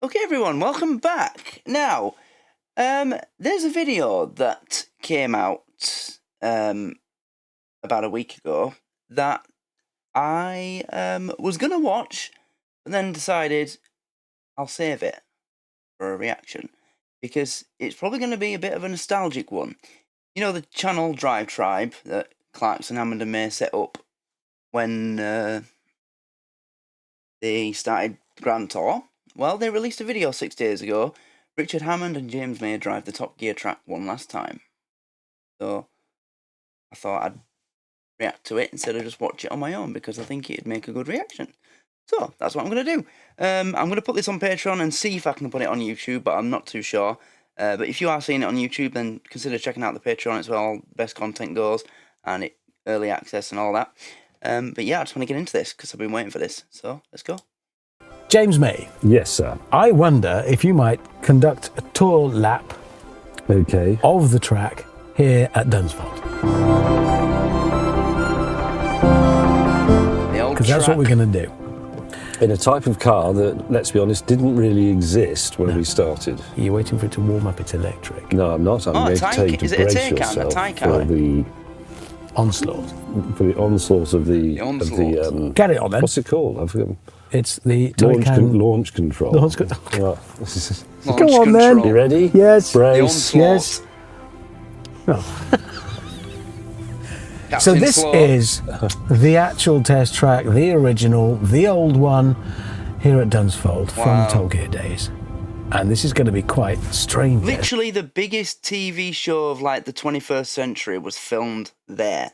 Okay, everyone, welcome back. Now, there's a video that came out about a week ago that I was going to watch, but then decided I'll save it for a reaction, because it's probably going to be a bit of a nostalgic one. You know the channel Drive Tribe that Clarkson, Hammond and May set up when they started Grand Tour? Well, they released a video 6 days ago. Richard Hammond and James May drive the Top Gear track one last time. So I thought I'd react to it instead of just watch it on my own, because I think it'd make a good reaction. So that's what I'm going to do. I'm going to put this on Patreon and see if I can put it on YouTube, but I'm not too sure. But if you are seeing it on YouTube, then consider checking out the Patreon. It's where all the best content goes, and early access and all that. But yeah, I just want to get into this because I've been waiting for this. So let's go. James May. Yes, sir. I wonder if you might conduct a tour lap of the track here at Dunsfold. Because that's what we're going to do. In a type of car that, let's be honest, didn't really exist when we started. Are you waiting for it to warm up? It's electric. No, I'm not. I'm going to tell you to brace yourself for the onslaught. For the onslaught of the Carry on then. What's it called? I've forgotten. It's the launch control. Launch control. Right. Go on then. You ready? Yes. Brace. Yes. No. So this is the actual test track, the original, the old one, here at Dunsfold from Top Gear days. And this is going to be quite strange. Literally the biggest TV show of like the 21st century was filmed there.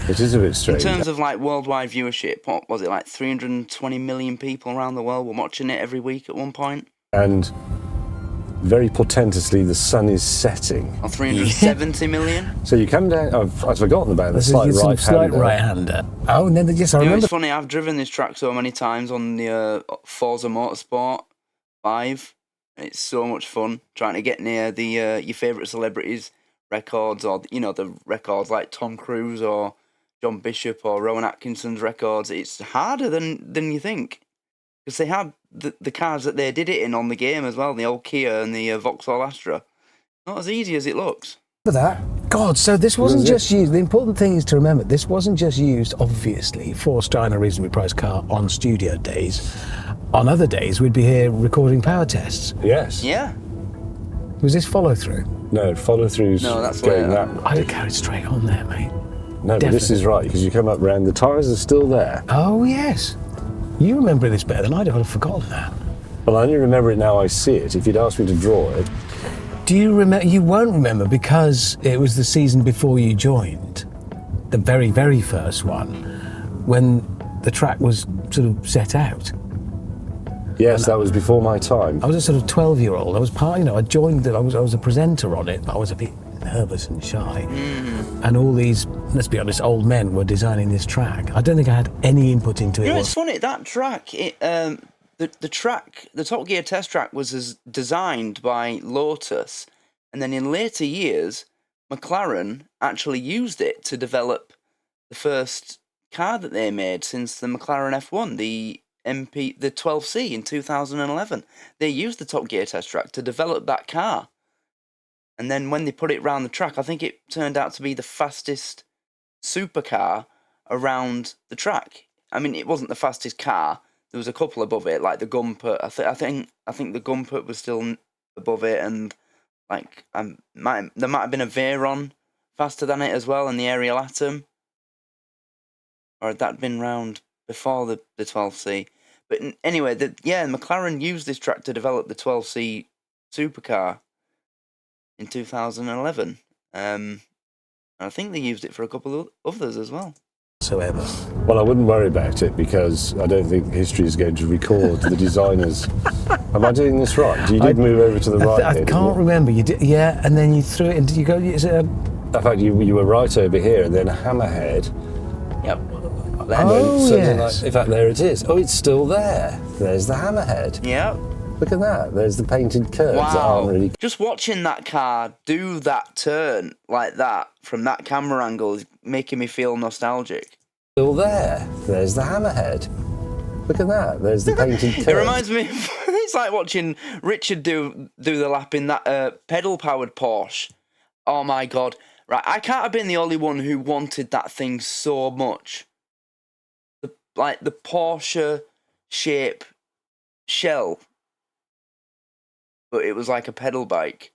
It is a bit strange. In terms of like worldwide viewership, what was it, like 320 million people around the world were watching it every week at one point? And very portentously, the sun is setting. Or 370 million? So you come down, I've forgotten about the slight right-hander. right-hander. Oh, and then yes, I remember. It's funny, I've driven this track so many times on the Forza Motorsport 5. It's so much fun trying to get near the your favourite celebrities' records, or the records like Tom Cruise or John Bishop or Rowan Atkinson's records. It's harder than you think, because they had the cars that they did it in on the game as well, the old Kia and the Vauxhall Astra. Not as easy as it looks. For that, God, so this wasn't just used. The important thing is to remember, this wasn't just used, obviously, for starting a reasonably priced car on studio days. On other days, we'd be here recording power tests. Yes. Yeah. Was this follow through? No, follow throughs. No, that's going later. that. I'd have carried straight on there, mate. No, but this is right, because you come up round, the tyres are still there. Oh, yes. You remember this better than I do. I'd have forgotten that. Well, I only remember it now I see it. If you'd asked me to draw it. Do you remember? You won't remember, because it was the season before you joined. The very, very first one, when the track was sort of set out. Yes, that was before my time. I was a sort of 12-year-old. I was I joined it. I was a presenter on it, but I was a bit nervous and shy. And all these, let's be honest, old men were designing this track. I don't think I had any input into it. You know, it's funny, that track, the track, the Top Gear test track was designed by Lotus, and then in later years, McLaren actually used it to develop the first car that they made since the McLaren F1, the 12C in 2011. They used the Top Gear test track to develop that car. And then when they put it round the track, I think it turned out to be the fastest supercar around the track. I mean, it wasn't the fastest car. There was a couple above it, like the Gumpert. I think the Gumpert was still above it, and like there might have been a Veyron faster than it as well, and the Ariel Atom. Or had that been round before the 12C? But anyway, McLaren used this track to develop the 12C supercar in 2011. And I think they used it for a couple of others as well. Well, I wouldn't worry about it, because I don't think history is going to record the designers. Am I doing this right? You did move over to the right. I can't remember. You did, yeah, and then you threw it. And did you go? Is it in fact, you were right over here, and then Hammerhead. Yep. Yes. In fact, there it is. Oh, it's still there. There's the Hammerhead. Yep. Look at that. There's the painted curves that aren't really. Just watching that car do that turn like that from that camera angle is making me feel nostalgic. Still there. There's the Hammerhead. Look at that. There's the painted curve. It reminds me. It's like watching Richard do the lap in that pedal-powered Porsche. Oh my god! Right, I can't have been the only one who wanted that thing so much. The Porsche shape shell, but it was like a pedal bike.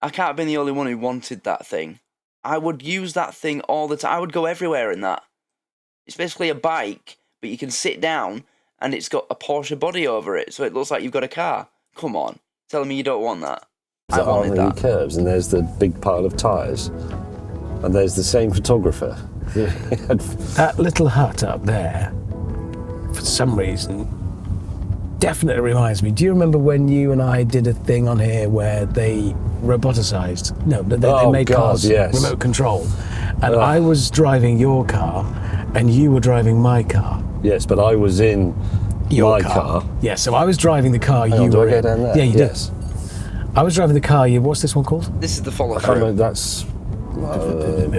I can't have been the only one who wanted that thing. I would use that thing all the time. I would go everywhere in that. It's basically a bike, but you can sit down, and it's got a Porsche body over it, so it looks like you've got a car. Come on, telling me you don't want that. I wanted really that. Curves, and there's the big pile of tyres, and there's the same photographer. That little hut up there, for some reason, definitely reminds me. Do you remember when you and I did a thing on here where they roboticized? No, they made cars remote control, and I was driving your car, and you were driving my car. Yes, but I was in Your my car. Yeah, so I was driving the car. Hang on, do I go down there? Yeah, you Yes. did. I was driving the car. What's this one called? This is the follow I can't remember, through. that's.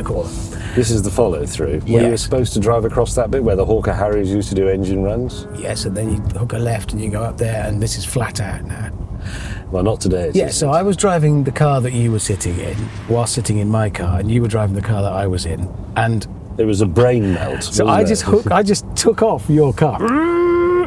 Call This is the follow through. Yeah. Were you supposed to drive across that bit where the Hawker Harriers used to do engine runs? Yes, and then you hook a left and you go up there, and this is flat out now. Well, not today. Yeah, so I was driving the car that you were sitting in, while sitting in my car, and you were driving the car that I was in, and It was a brain melt. so I just took off your car,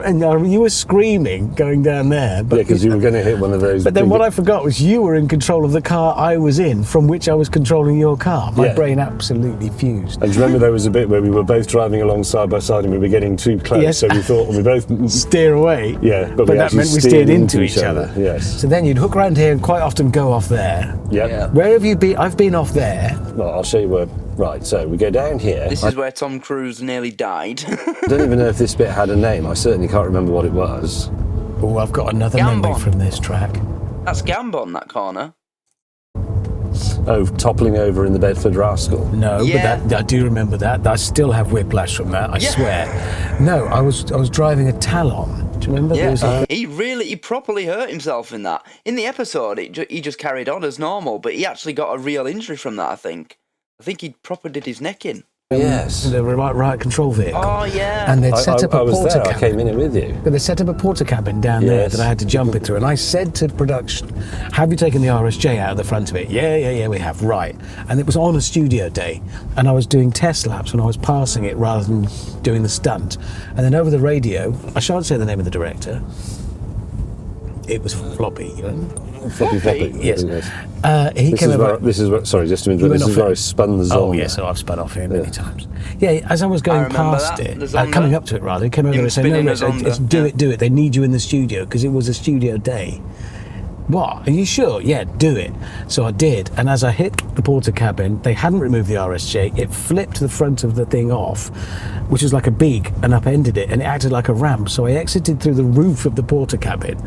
and you were screaming going down there. But Yeah, because you were going to hit one of those. But then big- what I forgot was you were in control of the car I was in, from which I was controlling your car. My Yeah. brain absolutely fused. And do you remember there was a bit where we were both driving along side by side and we were getting too close, Yes. so we thought we both. Steer away. Yeah, But we that actually meant we steered into each other. Yes. So then you'd hook around here and quite often go off there. Yep. Yeah. Where have you been? I've been off there. Well, I'll show you where. Right, so we go down here. This is where Tom Cruise nearly died. I don't even know if this bit had a name. I certainly can't remember what it was. Oh, I've got another Gambon. memory from this track. That's Gambon, that corner. Oh, toppling over in the Bedford Rascal. No, Yeah. but I do remember that. I still have whiplash from that. I Yeah. swear. No, I was driving a Talon. Do you remember? There Yeah, was a- he properly hurt himself in that. In the episode, he just carried on as normal, but he actually got a real injury from that, I think. I think he proper did his neck in. Yes. the right control vehicle. Oh, yeah. And they'd set up I a was porter there. I cabin. came in it with you. But they set up a porter cabin down there Yes. that I had to jump it through. And I said to production, have you taken the RSJ out of the front of it? Yeah, we have. Right. And it was on a studio day. And I was doing test laps when I was passing it rather than doing the stunt. And then over the radio, I shan't say the name of the director. It was Floppy, you know? Floppy. Yes. He This came is, over. where, this is where, sorry, just to You interrupt. went This is off where it. I spun the Oh, Zonda. yes, so I've spun off here many times. Yeah, as I was going remember past that, it, the Zonda. coming up to it rather, he came over Him and said, no, spinning Rich, the Zonda, it's do it. They need you in the studio because it was a studio day. What? Are you sure? Yeah, do it. So I did, and as I hit the porter cabin, they hadn't removed the RSJ. It flipped the front of the thing off, which was like a beak, and upended it, and it acted like a ramp. So I exited through the roof of the porter cabin.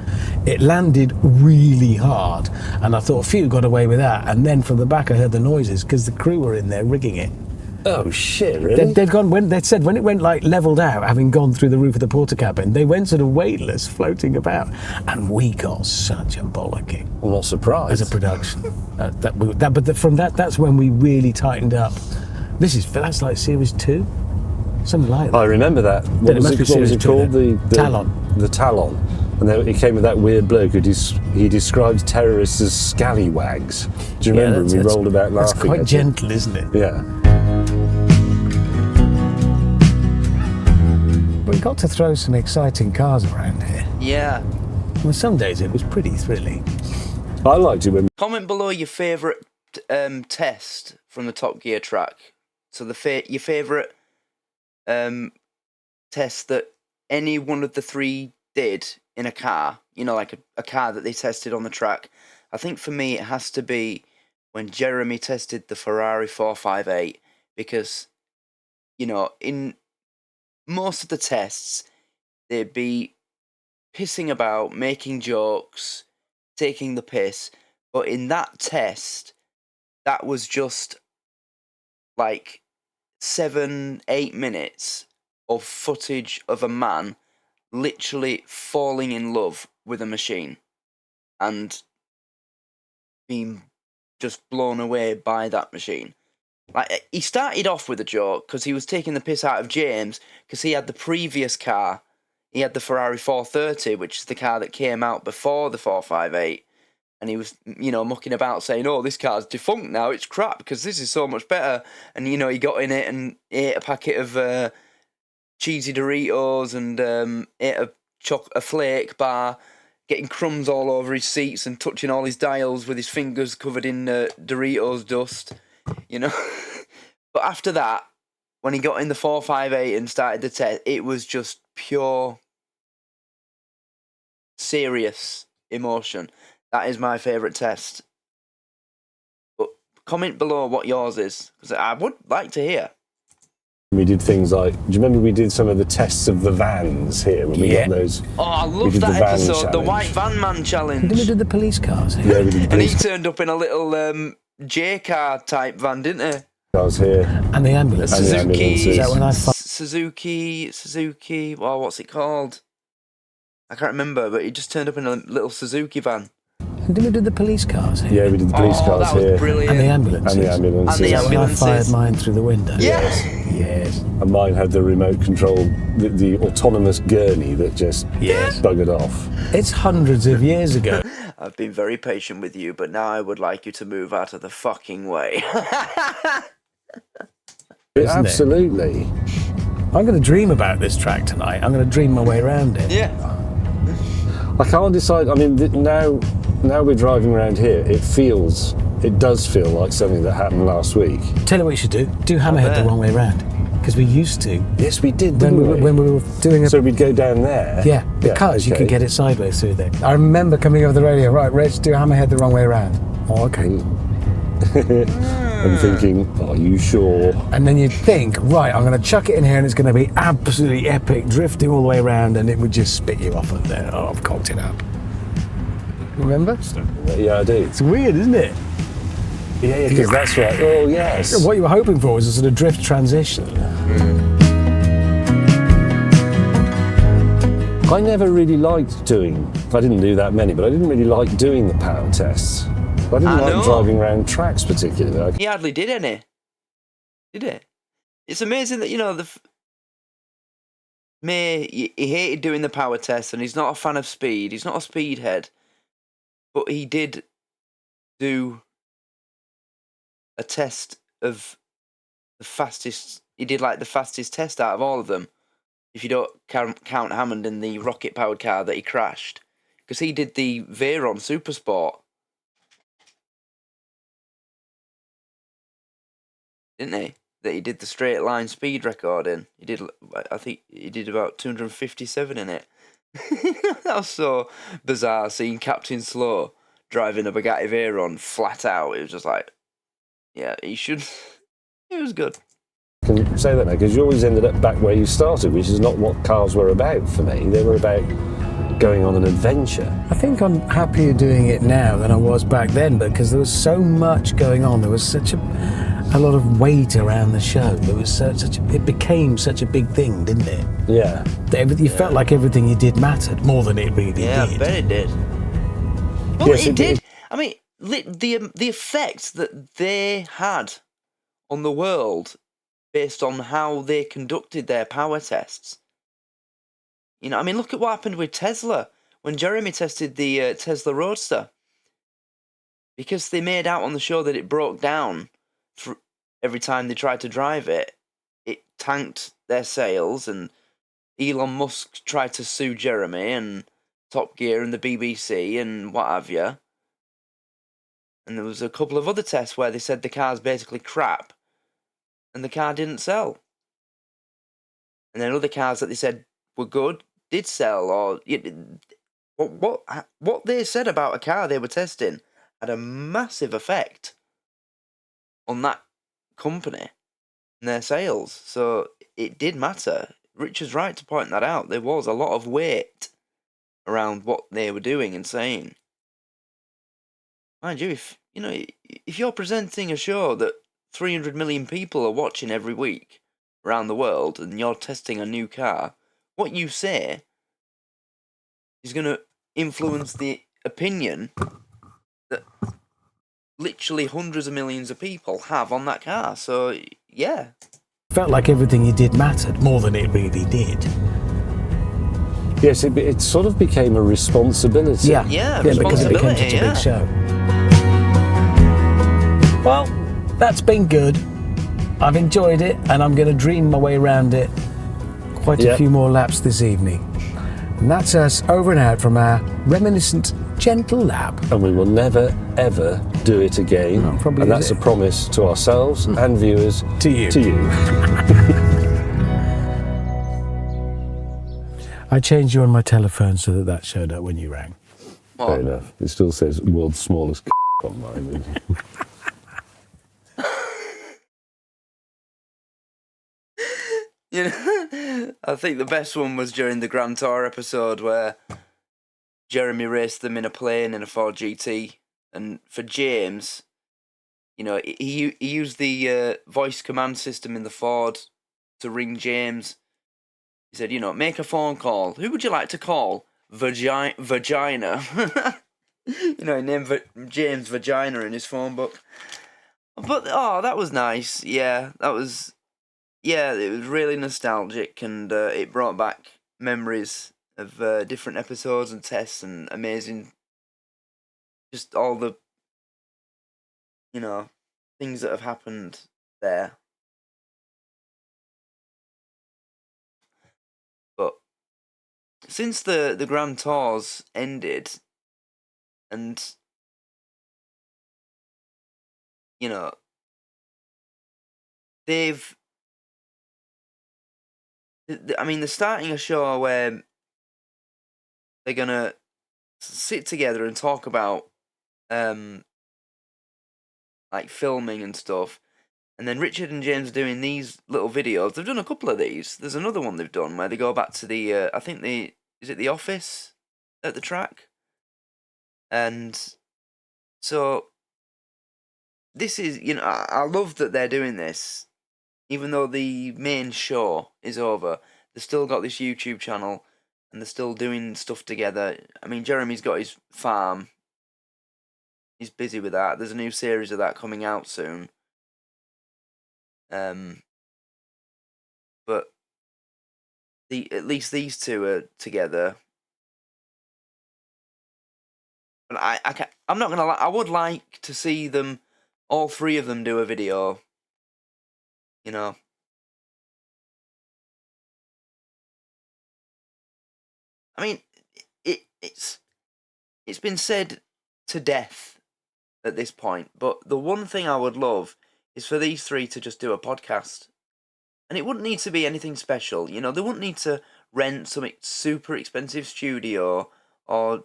It landed really hard, and I thought, phew, got away with that. And then from the back, I heard the noises because the crew were in there rigging it. Oh shit! Really? They'd said when it went like leveled out, having gone through the roof of the porter cabin, they went sort of weightless, floating about, and we got such a bollocking I'm not surprised. as a production. From that, that's when we really tightened up. That's like series 2, something like that. I remember that. Then it must be What was series it two called? then. The Talon. The Talon. And then he came with that weird bloke who he described terrorists as scallywags. Do you remember? We rolled about laughing. That's quite at it. gentle, isn't it? Yeah. We got to throw some exciting cars around here. Yeah. Well, some days it was pretty thrilling. I liked it when. Comment below your favourite test from the Top Gear track. So your favourite test that any one of the three did in a car. You know, like a car that they tested on the track. I think for me it has to be when Jeremy tested the Ferrari 458, because, you know, in most of the tests they'd be pissing about, making jokes, taking the piss. But in that test, that was just like 7-8 minutes of footage of a man literally falling in love with a machine and being just blown away by that machine. Like, he started off with a joke because he was taking the piss out of James because he had the previous car. He had the Ferrari 430, which is the car that came out before the 458. And he was, mucking about saying, oh, this car's defunct now, it's crap because this is so much better. And, he got in it and ate a packet of cheesy Doritos and ate a flake bar, getting crumbs all over his seats and touching all his dials with his fingers covered in Doritos dust, But after that, when he got in the 458 and started the test, it was just pure, serious emotion. That is my favourite test. But comment below what yours is, because I would like to hear. We did things like, do you remember we did some of the tests of the vans here when we got those? Oh, I love that episode, the White Van Man Challenge. Didn't we do the police cars here? Yeah, we did the And he police turned up in a little J car type van, didn't he? cars here. And the ambulance. And the ambulances. Is that when I Suzuki, well, what's it called? I can't remember, but he just turned up in a little Suzuki van. Didn't we do the police cars here? Yeah, we did the police cars that was here. brilliant. And the ambulances. And the ambulances. And the Is that when I ambulances. fired mine through the window? Yes. And mine had the remote control, the autonomous gurney that just buggered off. It's hundreds of years ago. I've been very patient with you, but now I would like you to move out of the fucking way. Absolutely. I'm going to dream about this track tonight. I'm going to dream my way around it. Yeah. I can't decide. I mean, now we're driving around here. It does feel like something that happened last week. Tell you what you should do. Do Hammerhead the wrong way around. Because we used to. Yes, we did, When we were doing a... So we'd go down there. Yeah, because you could get it sideways through there. I remember coming over the radio, right, Rich, do Hammerhead the wrong way around. Oh, okay. And thinking, are you sure? And then you'd think, right, I'm going to chuck it in here and it's going to be absolutely epic, drifting all the way around, and it would just spit you off up there. Oh, I've cocked it up. Remember? Yeah, I do. It's weird, isn't it? Yeah, because that's right. Oh, yes. What you were hoping for was a sort of drift transition. I never really liked doing, I didn't do that many, but I didn't really like doing the power tests. I didn't like driving around tracks particularly. He hardly did any. Did he? It's amazing that, he hated doing the power test and he's not a fan of speed. He's not a speedhead. But he did do a test of the fastest. He did like the fastest test out of all of them. If you don't count Hammond in the rocket-powered car that he crashed. Because he did the Veyron Supersport. Didn't he? That he did the straight line speed record in. I think he did about 257 in it. That was so bizarre seeing Captain Slow driving a Bugatti Veyron flat out. It was just like, yeah, he should. It was good. I can say that now because you always ended up back where you started, which is not what cars were about for me. They were about going on an adventure. I think I'm happier doing it now than I was back then, because there was so much going on. There was such a lot of weight around the show. There was it became such a big thing, didn't it? Yeah. You felt like everything you did mattered more than it really did. Yeah, I bet it did. Well, Yes, it it did. did. I mean, the effect that they had on the world based on how they conducted their power tests. I mean, look at what happened with Tesla when Jeremy tested the Tesla Roadster. Because they made out on the show that it broke down every time they tried to drive it, it tanked their sales, and Elon Musk tried to sue Jeremy and Top Gear and the BBC and what have you. And there was a couple of other tests where they said the car's basically crap, and the car didn't sell. And then other cars that they said were good did sell, or what they said about a car they were testing had a massive effect on that company and their sales. So it did matter. Richard's right to point that out. There was a lot of weight around what they were doing and saying. Mind you, if you're presenting a show that 300 million people are watching every week around the world and you're testing a new car, what you say is going to influence the opinion that literally hundreds of millions of people have on that car. So, yeah. Felt like everything he did mattered more than it really did. Yes, it sort of became a responsibility. Yeah, because it became such a big show. Well, that's been good. I've enjoyed it, and I'm going to dream my way around it quite a few more laps this evening. And that's us over and out from our reminiscent gentle lap. And we will never, ever do it again. No, probably and that's a promise to ourselves and viewers. To you. To you. I changed you on my telephone so that showed up when you rang. Fair enough. It still says world's smallest on mine. You know, I think the best one was during the Grand Tour episode where Jeremy raced them in a plane in a Ford GT, and for James, you know, he used the voice command system in the Ford to ring James. He said, you know, make a phone call. Who would you like to call? Vagina. You know, he named James Vagina in his phone book. But, that was nice. Yeah, it was really nostalgic, and it brought back memories of different episodes and tests and amazing, just all the, you know, things that have happened there. But since the Grand Tours ended, and, you know, they're starting a show where they're gonna sit together and talk about, like, filming and stuff. And then Richard and James are doing these little videos. They've done a couple of these. There's another one they've done where they go back to the, is it the office at the track? And so this is, you know, I love that they're doing this. Even though the main show is over, they've still got this YouTube channel, and they're still doing stuff together. I mean, Jeremy's got his farm. He's busy with that. There's a new series of that coming out soon. But at least these two are together. And I'm not gonna lie, I would like to see them, all three of them, do a video. You know. I mean, it's been said to death at this point, but the one thing I would love is for these three to just do a podcast. And it wouldn't need to be anything special, you know, they wouldn't need to rent some super expensive studio or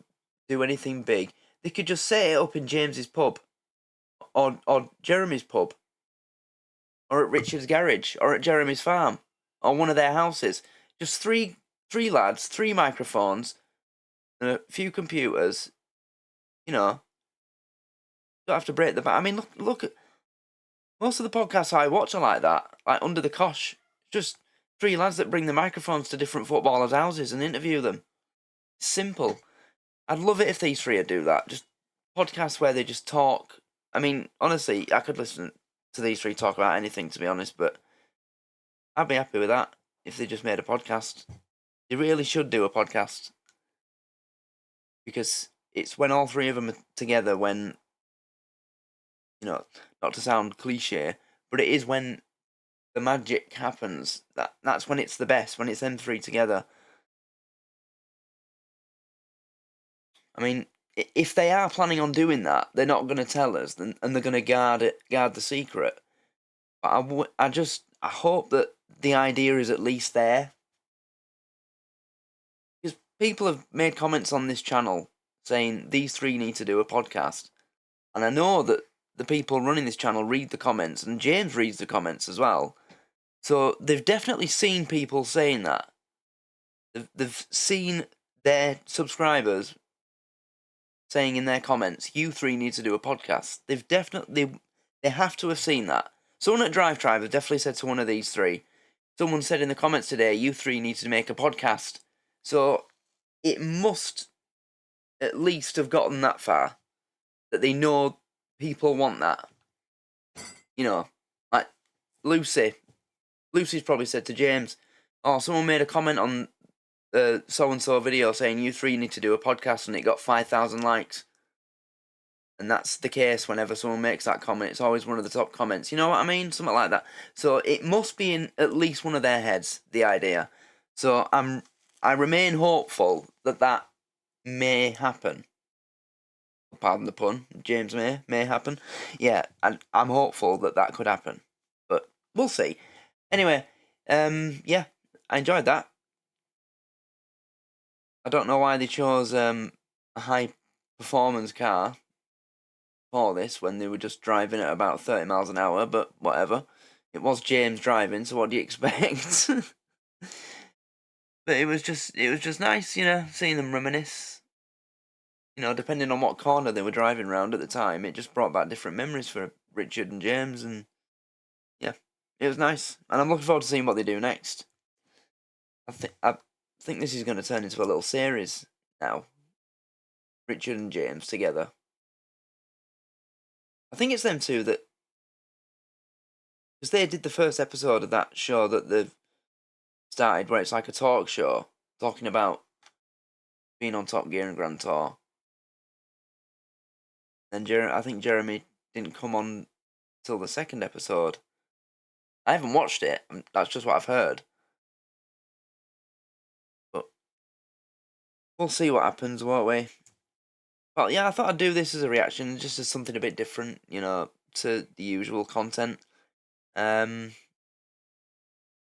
do anything big. They could just set it up in James's pub, or Jeremy's pub, or at Richard's garage, or at Jeremy's farm, or one of their houses. Just three lads, 3 microphones, and a few computers. You know, don't have to break the back. I mean, look at most of the podcasts I watch are like that, like Under the Cosh. Just 3 lads that bring the microphones to different footballers' houses and interview them. It's simple. I'd love it if these 3 would do that. Just podcasts where they just talk. I mean, honestly, I could listen to these 3 talk about anything, to be honest, but I'd be happy with that if they just made a podcast. They really should do a podcast. Because it's when all 3 of them are together, when, you know, not to sound cliche, but it is when the magic happens. That's when it's the best, when it's them 3 together. I mean, if they are planning on doing that, they're not going to tell us, and they're going to guard the secret. But I hope that the idea is at least there. Because people have made comments on this channel saying these 3 need to do a podcast. And I know that the people running this channel read the comments, and James reads the comments as well. So they've definitely seen people saying that. They've seen their subscribers saying in their comments, you 3 need to do a podcast. They have to have seen that. Someone at Drive Tribe have definitely said to one of these 3. Someone said in the comments today, you 3 need to make a podcast. So it must at least have gotten that far, that they know people want that. You know, like Lucy's probably said to James, "Oh, someone made a comment on the so-and-so video saying you three need to do a podcast, and it got 5,000 likes." And that's the case whenever someone makes that comment. It's always one of the top comments. You know what I mean? Something like that. So it must be in at least one of their heads, the idea. So I remain hopeful that may happen. Pardon the pun. James may happen. Yeah, and I'm hopeful that could happen. But we'll see. Anyway, yeah, I enjoyed that. I don't know why they chose a high performance car for this when they were just driving at about 30 miles an hour, but whatever. It was James driving, so what do you expect? But it was just nice, you know, seeing them reminisce. You know, depending on what corner they were driving round at the time, it just brought back different memories for Richard and James, and yeah, it was nice. And I'm looking forward to seeing what they do next. I think this is going to turn into a little series now. Richard and James together. I think it's them two that, because they did the first episode of that show that they've started, where it's like a talk show talking about being on Top Gear and Grand Tour. And I think Jeremy didn't come on till the second episode. I haven't watched it. That's just what I've heard. But we'll see what happens, won't we? Well, yeah, I thought I'd do this as a reaction, just as something a bit different, you know, to the usual content. So I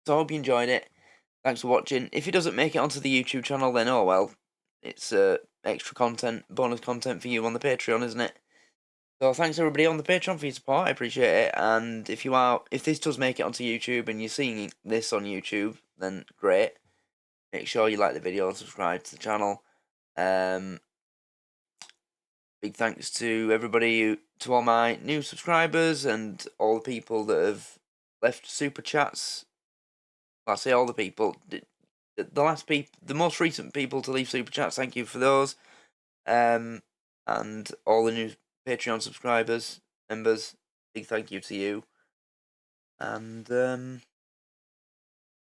hope you enjoyed it. Thanks for watching. If it doesn't make it onto the YouTube channel, then oh well. It's extra content, bonus content for you on the Patreon, isn't it? So thanks everybody on the Patreon for your support. I appreciate it. And if this does make it onto YouTube and you're seeing this on YouTube, then great. Make sure you like the video and subscribe to the channel. Big thanks to everybody, to all my new subscribers and all the people that have left super chats. Well, I say all the people. The most recent people to leave super chats. Thank you for those. And all the new Patreon subscribers, members. Big thank you to you. And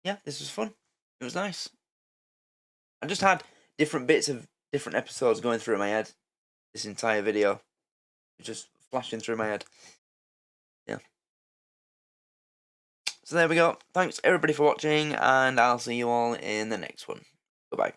yeah, this was fun. It was nice. I just had different bits of different episodes going through my head. This entire video, just flashing through my head. Yeah. So there we go. Thanks everybody for watching, and I'll see you all in the next one. Goodbye.